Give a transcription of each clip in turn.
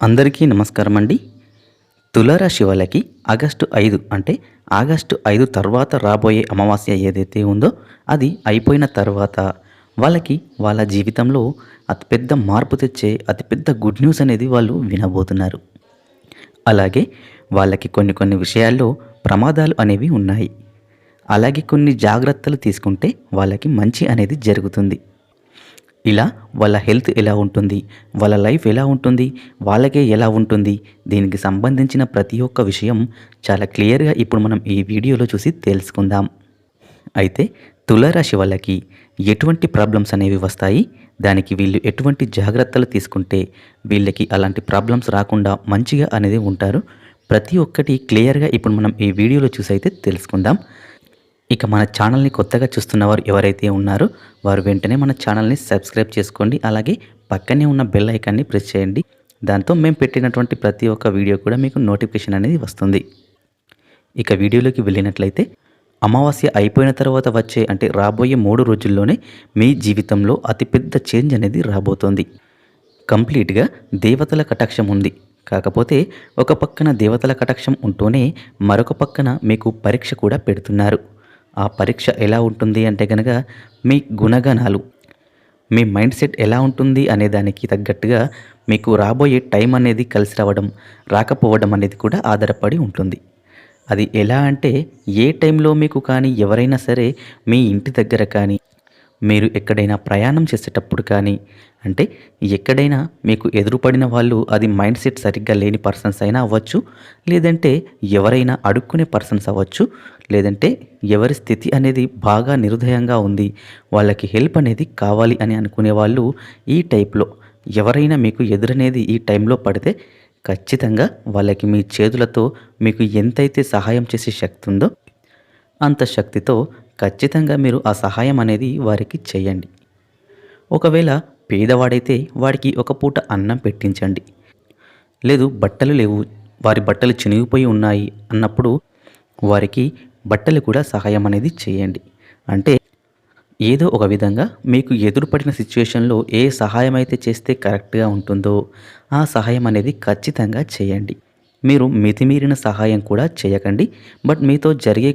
అందరికీ నమస్కారం అండి. తులారాశి వాళ్ళకి ఆగస్టు 5 తర్వాత రాబోయే అమావాస్య ఏదైతే ఉందో అది అయిపోయిన తర్వాత వాళ్ళకి వాళ్ళ జీవితంలో అతిపెద్ద మార్పు తెచ్చే అతిపెద్ద గుడ్ న్యూస్ అనేది వాళ్ళు వినబోతున్నారు. అలాగే వాళ్ళకి కొన్ని కొన్ని విషయాల్లో ప్రమాదాలు అనేవి ఉన్నాయి. అలాగే కొన్ని జాగ్రత్తలు తీసుకుంటే వాళ్ళకి మంచి అనేది జరుగుతుంది. ఇలా వాళ్ళ హెల్త్ ఎలా ఉంటుంది, వాళ్ళ లైఫ్ ఎలా ఉంటుంది, వాళ్ళకే ఎలా ఉంటుంది, దీనికి సంబంధించిన ప్రతి ఒక్క విషయం చాలా క్లియర్గా ఇప్పుడు మనం ఈ వీడియోలో చూసి తెలుసుకుందాం. అయితే తులారాశి వాళ్ళకి ఎటువంటి ప్రాబ్లమ్స్ అనేవి వస్తాయి, దానికి వీళ్ళు ఎటువంటి జాగ్రత్తలు తీసుకుంటే వీళ్ళకి అలాంటి ప్రాబ్లమ్స్ రాకుండా మంచిగా అనేది ఉంటారు, ప్రతి ఒక్కటి క్లియర్గా ఇప్పుడు మనం ఈ వీడియోలో చూసి అయితే తెలుసుకుందాం. ఇక మన ఛానల్ని కొత్తగా చూస్తున్నవారు ఎవరైతే ఉన్నారో వారు వెంటనే మన ఛానల్ని సబ్స్క్రైబ్ చేసుకోండి. అలాగే పక్కనే ఉన్న బెల్ ఐకాన్ని ప్రెస్ చేయండి. దాంతో మేము పెట్టినటువంటి ప్రతి ఒక్క వీడియో కూడా మీకు నోటిఫికేషన్ అనేది వస్తుంది. ఇక వీడియోలోకి వెళ్ళినట్లయితే అమావాస్య అయిపోయిన తర్వాత వచ్చే రాబోయే 3 రోజుల్లోనే మీ జీవితంలో అతిపెద్ద చేంజ్ అనేది రాబోతోంది. కంప్లీట్గా దేవతల కటాక్షం ఉంది. కాకపోతే ఒక పక్కన దేవతల కటాక్షం ఉంటూనే మరొక పక్కన మీకు పరీక్ష కూడా పెడుతున్నారు. ఆ పరీక్ష ఎలా ఉంటుంది అంటే కనుక మీ గుణగణాలు, మీ మైండ్ సెట్ ఎలా ఉంటుంది అనే దానికి తగ్గట్టుగా మీకు రాబోయే టైం అనేది కలిసి రావడం రాకపోవడం అనేది కూడా ఆధారపడి ఉంటుంది. అది ఎలా అంటే ఏ టైంలో మీకు కానీ ఎవరైనా సరే మీ ఇంటి దగ్గర కానీ మీరు ఎక్కడైనా ప్రయాణం చేసేటప్పుడు కానీ ఎక్కడైనా మీకు ఎదురుపడిన వాళ్ళు అది మైండ్ సెట్ సరిగ్గా లేని పర్సన్స్ అయినా అవ్వచ్చు, లేదంటే ఎవరైనా అడుక్కునే పర్సన్స్ అవ్వచ్చు, లేదంటే ఎవరి స్థితి అనేది బాగా నిరుదయంగా ఉంది, వాళ్ళకి హెల్ప్ అనేది కావాలి అని అనుకునే వాళ్ళు ఈ టైప్లో ఎవరైనా మీకు ఎదురనేది ఈ టైంలో పడితే ఖచ్చితంగా వాళ్ళకి మీ చేతులతో మీకు ఎంతైతే సహాయం చేసే శక్తి ఉందో అంత శక్తితో ఖచ్చితంగా మీరు ఆ సహాయం అనేది వారికి చేయండి. ఒకవేళ పేదవాడైతే వాడికి ఒక పూట అన్నం పెట్టించండి. లేదు బట్టలు లేవు, వారి బట్టలు చినిగిపోయి ఉన్నాయి అన్నప్పుడు వారికి బట్టలు కూడా సహాయం అనేది చేయండి. ఏదో ఒక విధంగా మీకు ఎదురుపడిన సిచ్యువేషన్లో ఏ సహాయం అయితే చేస్తే కరెక్ట్గా ఉంటుందో ఆ సహాయం అనేది ఖచ్చితంగా చేయండి. మీరు మితిమీరిన సహాయం కూడా చేయకండి. బట్ మీతో జరిగే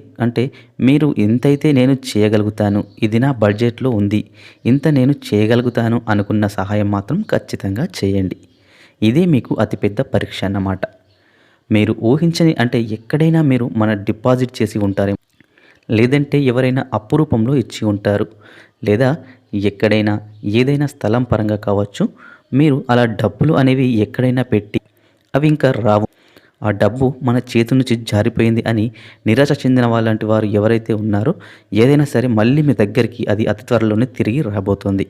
మీరు ఇంతైతే నేను చేయగలుగుతాను, ఇది నా బడ్జెట్లో ఉంది, ఇంత నేను చేయగలుగుతాను అనుకున్న సహాయం మాత్రం ఖచ్చితంగా చేయండి. ఇదే మీకు అతిపెద్ద పరీక్ష అన్నమాట. మీరు ఊహించని ఎక్కడైనా మీరు మన డిపాజిట్ చేసి ఉంటారేమో, లేదంటే ఎవరైనా అప్పు రూపంలో ఇచ్చి ఉంటారు, లేదా ఎక్కడైనా ఏదైనా స్థలం పరంగా కావచ్చు, మీరు అలా డబ్బులు అనేవి ఎక్కడైనా పెట్టి అవి ఇంకా రావు, ఆ డబ్బు మన చేతి నుంచి జారిపోయింది అని నిరాశ చెందిన వాళ్ళంటి వారు ఎవరైతే ఉన్నారో ఏదైనా సరే మళ్ళీ మీ దగ్గరికి అది అతి త్వరలోనే తిరిగి రాబోతోంది.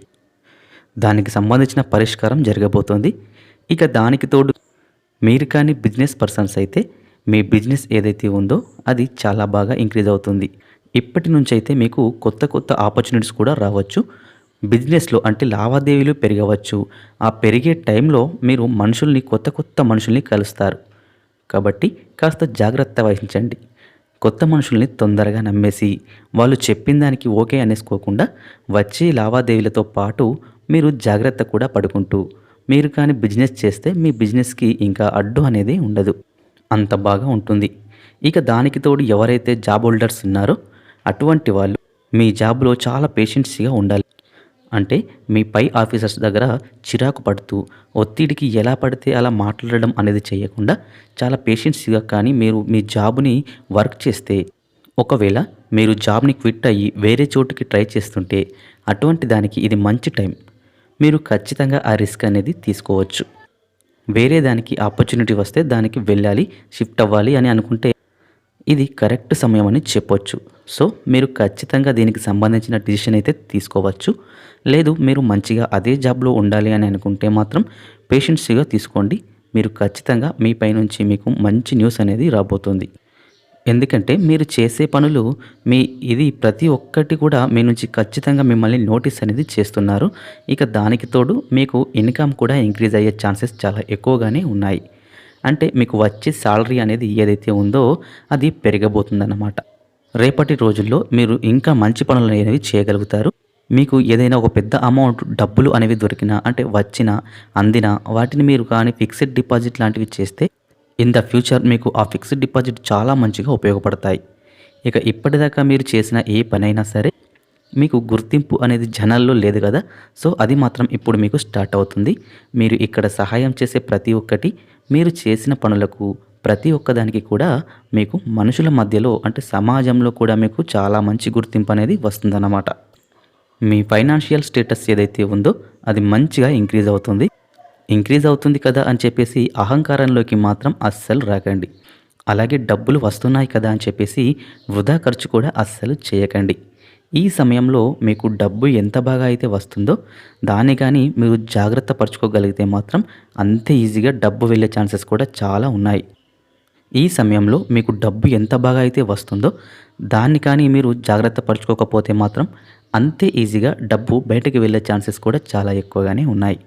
దానికి సంబంధించిన పరిష్కారం జరగబోతోంది. ఇక దానికి తోడు మీరు కానీ బిజినెస్ పర్సన్స్ అయితే మీ బిజినెస్ ఏదైతే ఉందో అది చాలా బాగా ఇంక్రీజ్ అవుతుంది. ఇప్పటి నుంచి అయితే మీకు కొత్త కొత్త ఆపర్చునిటీస్ కూడా రావచ్చు. బిజినెస్లో లావాదేవీలు పెరగవచ్చు. ఆ పెరిగే టైంలో మీరు కొత్త కొత్త మనుషుల్ని కలుస్తారు. కాబట్టి కాస్త జాగ్రత్త వహించండి. కొత్త మనుషుల్ని తొందరగా నమ్మేసి వాళ్ళు చెప్పిన దానికి ఓకే అనేసుకోకుండా వచ్చే లావాదేవీలతో పాటు మీరు జాగ్రత్త కూడా పడుకుంటూ మీరు కానీ బిజినెస్ చేస్తే మీ బిజినెస్కి ఇంకా అడ్డు అనేది ఉండదు, అంత బాగా ఉంటుంది. ఇక దానికి తోడు ఎవరైతే జాబ్ హోల్డర్స్ ఉన్నారో అటువంటి వాళ్ళు మీ జాబ్లో చాలా పేషెన్స్గా ఉండాలి. మీ పై ఆఫీసర్స్ దగ్గర చిరాకు పడుతూ ఒత్తిడికి ఎలా పడితే అలా మాట్లాడడం అనేది చేయకుండా చాలా పేషెన్స్గా కానీ మీరు మీ జాబ్ని వర్క్ చేస్తే, ఒకవేళ మీరు జాబ్ని క్విట్ అయ్యి వేరే చోటుకి ట్రై చేస్తుంటే అటువంటి దానికి ఇది మంచి టైం. మీరు ఖచ్చితంగా ఆ రిస్క్ అనేది తీసుకోవచ్చు. వేరే దానికి ఆపర్చునిటీ వస్తే దానికి వెళ్ళాలి, షిఫ్ట్ అవ్వాలి అని అనుకుంటే ఇది కరెక్ట్ సమయం అని చెప్పొచ్చు. సో మీరు ఖచ్చితంగా దీనికి సంబంధించిన డిసిషన్ అయితే తీసుకోవచ్చు. లేదు మీరు మంచిగా అదే జాబ్లో ఉండాలి అని అనుకుంటే మాత్రం పేషెన్స్గా తీసుకోండి. మీరు ఖచ్చితంగా మీ పైనుంచి మీకు మంచి న్యూస్ అనేది రాబోతుంది. ఎందుకంటే మీరు చేసే పనులు ఇది ప్రతి ఒక్కటి కూడా మీ నుంచి ఖచ్చితంగా మిమ్మల్ని నోటీస్ అనేది చేస్తున్నారు. ఇక దానికి తోడు మీకు ఇన్కమ్ కూడా ఇంక్రీజ్ అయ్యే ఛాన్సెస్ చాలా ఎక్కువగానే ఉన్నాయి. మీకు వచ్చే శాలరీ అనేది ఏదైతే ఉందో అది పెరగబోతుందన్నమాట. రేపటి రోజుల్లో మీరు ఇంకా మంచి పనులు అనేవి చేయగలుగుతారు. మీకు ఏదైనా ఒక పెద్ద అమౌంట్ డబ్బులు అనేవి దొరికినా అంటే వచ్చినా అందినా వాటిని మీరు కానీ ఫిక్స్డ్ డిపాజిట్ లాంటివి చేస్తే ఇన్ ద ఫ్యూచర్ మీకు ఆ ఫిక్స్డ్ డిపాజిట్ చాలా మంచిగా ఉపయోగపడతాయి. ఇక ఇప్పటిదాకా మీరు చేసిన ఏ పనైనా సరే మీకు గుర్తింపు అనేది జనాల్లో లేదు కదా. సో అది మాత్రం ఇప్పుడు మీకు స్టార్ట్ అవుతుంది. మీరు ఇక్కడ సహాయం చేసే ప్రతి ఒక్కటి మీరు చేసిన పనులకు ప్రతి ఒక్కదానికి కూడా మీకు మనుషుల మధ్యలో అంటే సమాజంలో కూడా మీకు చాలా మంచి గుర్తింపు అనేది వస్తుందన్నమాట. మీ ఫైనాన్షియల్ స్టేటస్ ఏదైతే ఉందో అది మంచిగా ఇంక్రీజ్ అవుతుంది కదా అని చెప్పేసి అహంకారంలోకి మాత్రం అస్సలు రాకండి. అలాగే డబ్బులు వస్తున్నాయి కదా అని చెప్పేసి వృధా ఖర్చు కూడా అస్సలు చేయకండి. ఈ సమయంలో మీకు డబ్బు ఎంత బాగా అయితే వస్తుందో దాన్ని కానీ మీరు జాగ్రత్త పరుచుకోగలిగితే మాత్రం అంతే ఈజీగా డబ్బు వెళ్ళే ఛాన్సెస్ కూడా చాలా ఉన్నాయి. ఈ సమయంలో మీకు డబ్బు ఎంత బాగా అయితే వస్తుందో దాన్ని కానీ మీరు జాగ్రత్త పరుచుకోకపోతే మాత్రం అంతే ఈజీగా డబ్బు బయటకు వెళ్ళే ఛాన్సెస్ కూడా చాలా ఎక్కువగానే ఉన్నాయి.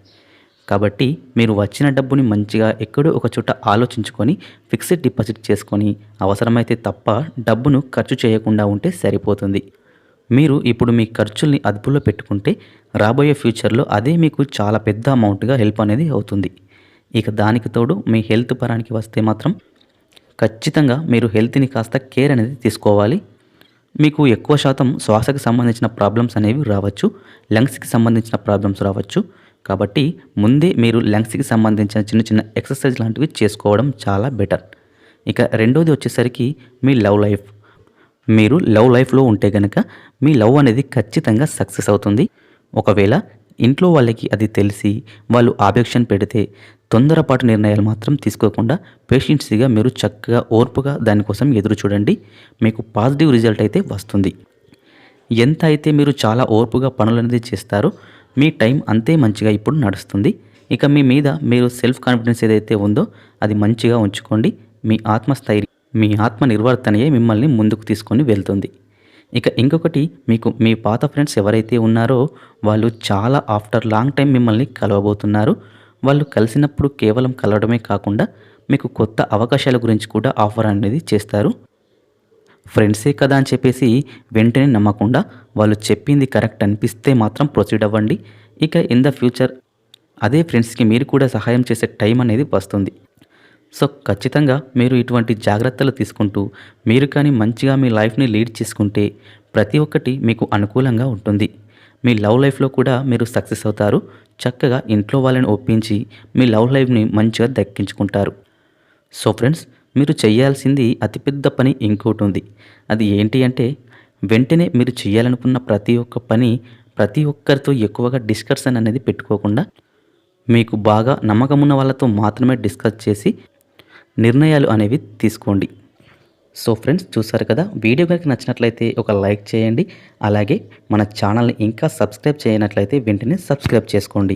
కాబట్టి మీరు వచ్చిన డబ్బుని మంచిగా ఎక్కడో ఒక చోట ఆలోచించుకొని ఫిక్స్డ్ డిపాజిట్ చేసుకొని అవసరమైతే తప్ప డబ్బును ఖర్చు చేయకుండా ఉంటే సరిపోతుంది. మీరు ఇప్పుడు మీ ఖర్చుల్ని అదుపులో పెట్టుకుంటే రాబోయే ఫ్యూచర్లో అదే మీకు చాలా పెద్ద అమౌంట్గా హెల్ప్ అనేది అవుతుంది. ఇక దానికి తోడు మీ హెల్త్ పరానికి వస్తే మాత్రం ఖచ్చితంగా మీరు హెల్త్ని కాస్త కేర్ అనేది తీసుకోవాలి. మీకు ఎక్కువ శాతం శ్వాసకి సంబంధించిన ప్రాబ్లమ్స్ అనేవి రావచ్చు, లంగ్స్కి సంబంధించిన ప్రాబ్లమ్స్ రావచ్చు. కాబట్టి ముందే మీరు లంగ్స్కి సంబంధించిన చిన్న చిన్న ఎక్సర్సైజ్ లాంటివి చేసుకోవడం చాలా బెటర్. ఇక రెండోది వచ్చేసరికి మీ లవ్ లైఫ్. మీరు లవ్ లైఫ్లో ఉంటే కనుక మీ లవ్ అనేది ఖచ్చితంగా సక్సెస్ అవుతుంది. ఒకవేళ ఇంట్లో వాళ్ళకి అది తెలిసి వాళ్ళు ఆబ్జెక్షన్ పెడితే తొందరపాటు నిర్ణయాలు మాత్రం తీసుకోకుండా పేషెన్సీగా మీరు చక్కగా ఓర్పుగా దానికోసం ఎదురు చూడండి. మీకు పాజిటివ్ రిజల్ట్ అయితే వస్తుంది. ఎంత అయితే మీరు చాలా ఓర్పుగా పనులు అనేది చేస్తారో మీ టైం అంతే మంచిగా ఇప్పుడు నడుస్తుంది. ఇక మీ మీద మీరు సెల్ఫ్ కాన్ఫిడెన్స్ ఏదైతే ఉందో అది మంచిగా ఉంచుకోండి. మీ ఆత్మ నిర్వర్తనయే మిమ్మల్ని ముందుకు తీసుకొని వెళ్తుంది. ఇక ఇంకొకటి, మీకు మీ పాత ఫ్రెండ్స్ ఎవరైతే ఉన్నారో వాళ్ళు చాలా ఆఫ్టర్ లాంగ్ టైం మిమ్మల్ని కలవబోతున్నారు. వాళ్ళు కలిసినప్పుడు కేవలం కలవడమే కాకుండా మీకు కొత్త అవకాశాల గురించి కూడా ఆఫర్ అనేది చేస్తారు. ఫ్రెండ్సే కదా అని చెప్పేసి వెంటనే నమ్మకుండా వాళ్ళు చెప్పింది కరెక్ట్ అనిపిస్తే మాత్రం ప్రొసీడ్ అవ్వండి. ఇక ఇన్ ద ఫ్యూచర్ అదే ఫ్రెండ్స్కి మీరు కూడా సహాయం చేసే టైం అనేది వస్తుంది. సో ఖచ్చితంగా మీరు ఇటువంటి జాగ్రత్తలు తీసుకుంటూ మీరు కానీ మంచిగా మీ లైఫ్ని లీడ్ చేసుకుంటే ప్రతి ఒక్కటి మీకు అనుకూలంగా ఉంటుంది. మీ లవ్ లైఫ్లో కూడా మీరు సక్సెస్ అవుతారు. చక్కగా ఇంట్లో వాళ్ళని ఒప్పించి మీ లవ్ లైఫ్ని మంచిగా దక్కించుకుంటారు. సో ఫ్రెండ్స్, మీరు చేయాల్సింది అతిపెద్ద పని ఇంకోటి ఉంది. అది ఏంటి అంటే వెంటనే మీరు చేయాలనుకున్న ప్రతి ఒక్క పని ప్రతి ఒక్కరితో ఎక్కువగా డిస్కషన్ అనేది పెట్టుకోకుండా మీకు బాగా నమ్మకం ఉన్న వాళ్ళతో మాత్రమే డిస్కస్ చేసి నిర్ణయాలు అనేవి తీసుకోండి. సో ఫ్రెండ్స్, చూసారు కదా, వీడియో కనుక నచ్చినట్లయితే ఒక లైక్ చేయండి. అలాగే మన ఛానల్ని ఇంకా సబ్స్క్రైబ్ చేయనట్లయితే వెంటనే సబ్స్క్రైబ్ చేసుకోండి.